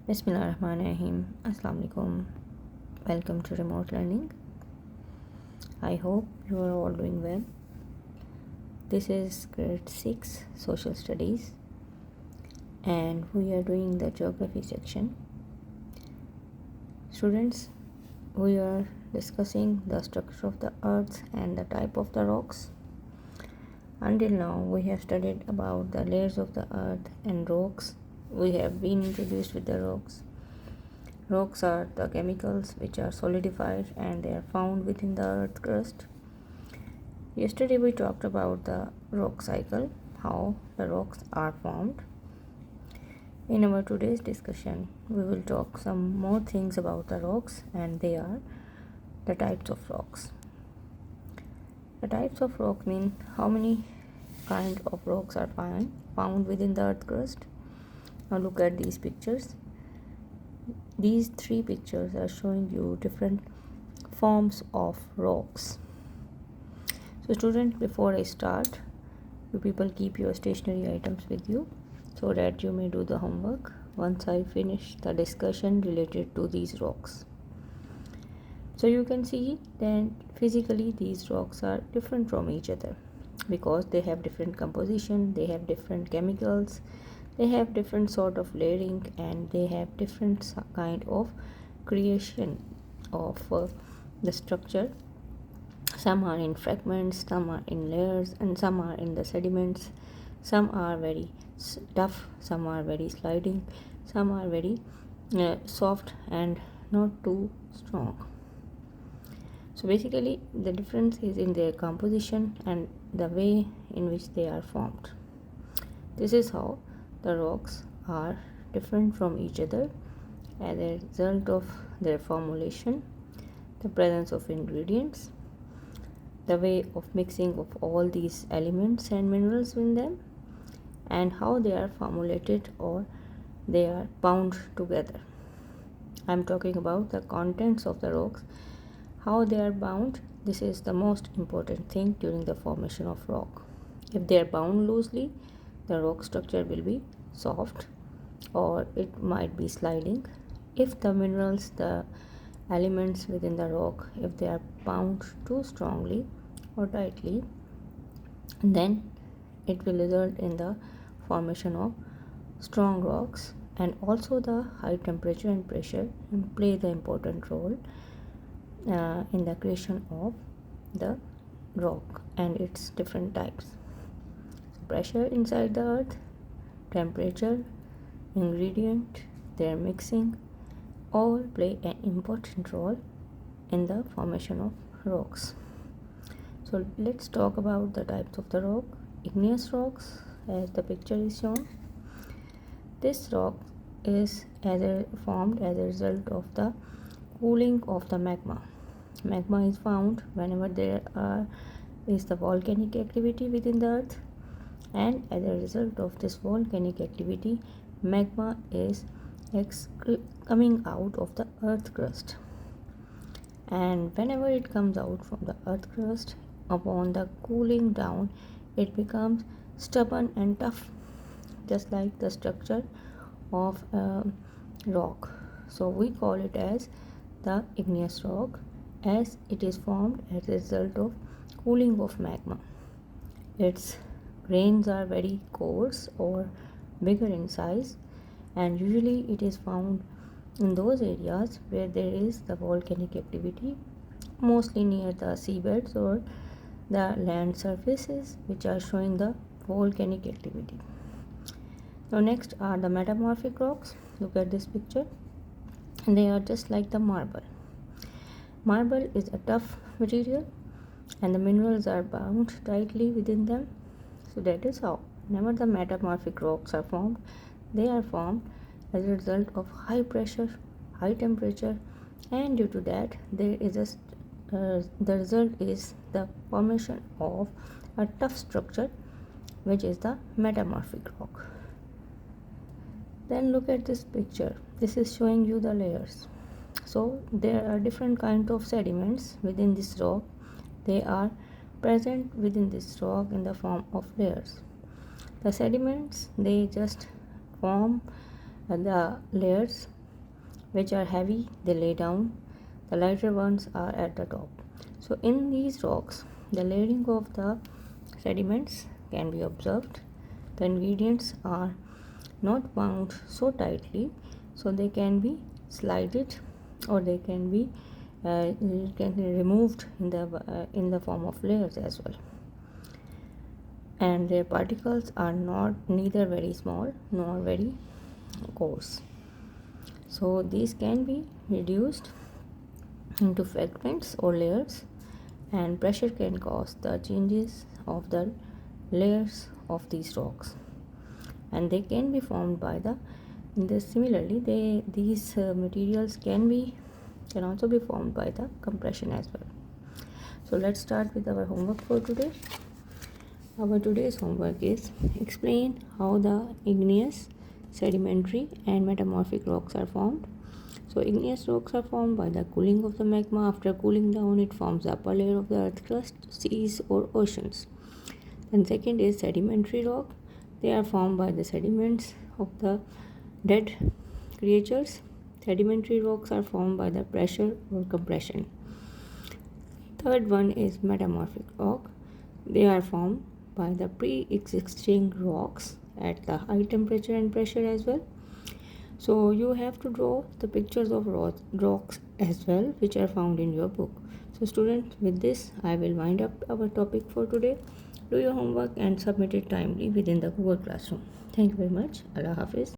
Bismillahirrahmanirrahim. Assalamu alaikum. Welcome to remote learning. I hope you are all doing well. This is grade 6 social studies and we are doing the geography section. Students, we are discussing the structure of the earth and the type of the rocks. Until now we have studied about the layers of the earth and rocks. We have been introduced with the rocks. Rocks are the chemicals which are solidified and they are found within the earth crust. Yesterday we talked about the rock cycle, how the rocks are formed. In our today's discussion, we will talk some more things about the rocks, and they are the types of rocks. The types of rock mean how many kind of rocks are found within the earth crust. Now look at these pictures. These three pictures are showing you different forms of rocks. So students, before I start, you people keep your stationery items with you so that you may do the homework once I finish the discussion related to these rocks. So you can see that physically these rocks are different from each other because they have different composition, they have different chemicals, they have different sort of layering, and they have different kind of creation of the structure. Some are in fragments, some are in layers, and some are in the sediments. Some are very tough, some are very sliding, some are very soft and not too strong. So basically the difference is in their composition and the way in which they are formed. This is how the rocks are different from each other as a result of their formulation, the presence of ingredients, the way of mixing of all these elements and minerals in them, and how they are formulated or they are bound together. I am talking about the contents of the rocks, how they are bound. This is the most important thing during the formation of rock. If they are bound loosely, the rock structure will be soft or it might be sliding. If the minerals, the elements within the rock, if they are bound too strongly or tightly, then it will result in the formation of strong rocks. And also the high temperature and pressure play the important role in the creation of the rock and its different types. So pressure inside the earth, temperature, ingredient, their mixing, all play an important role in the formation of rocks. So let's talk about the types of the rock. Igneous rocks, as the picture is shown. This rock is formed as a result of the cooling of the magma. Magma is found whenever there is the volcanic activity within the earth, and as a result of this volcanic activity, magma is coming out of the earth crust. And whenever it comes out from the earth crust, upon the cooling down, it becomes stubborn and tough, just like the structure of a rock. So we call it as the igneous rock, as it is formed as a result of cooling of magma. Its grains are very coarse or bigger in size, and usually it is found in those areas where there is the volcanic activity, mostly near the seabeds or the land surfaces which are showing the volcanic activity. Now next are the metamorphic rocks. Look at this picture. They are just like the marble. Marble is a tough material and the minerals are bound tightly within them. So that is how whenever the metamorphic rocks are formed, they are formed as a result of high pressure, high temperature, and due to that there is the result is the formation of a tough structure, which is the metamorphic rock. Then look at this picture. This is showing you the layers. So there are different kinds of sediments within this rock. They are present within this rock in the form of layers. The sediments, they just form the layers which are heavy, they lay down. The lighter ones are at the top. So in these rocks, the layering of the sediments can be observed. The ingredients are not bound so tightly, so they can be slided or they can be removed in the form of layers as well. And their particles are neither very small nor very coarse. So these can be reduced into fragments or layers, and pressure can cause the changes of the layers of these rocks, and they can be formed by these materials can also be formed by the compression as well. So let's start with our homework for today. Our today's homework is explain how the igneous, sedimentary and metamorphic rocks are formed. So igneous rocks are formed by the cooling of the magma. After cooling down, it forms the upper layer of the earth crust, seas or oceans. Then second is sedimentary rock. They are formed by the sediments of the dead creatures. Sedimentary rocks are formed by the pressure or compression. Third one is metamorphic rock. They are formed by the pre-existing rocks at the high temperature and pressure as well. So you have to draw the pictures of rocks as well, which are found in your book. So students, with this I will wind up our topic for today. Do your homework and submit it timely within the Google Classroom. Thank you very much. Allah Hafiz.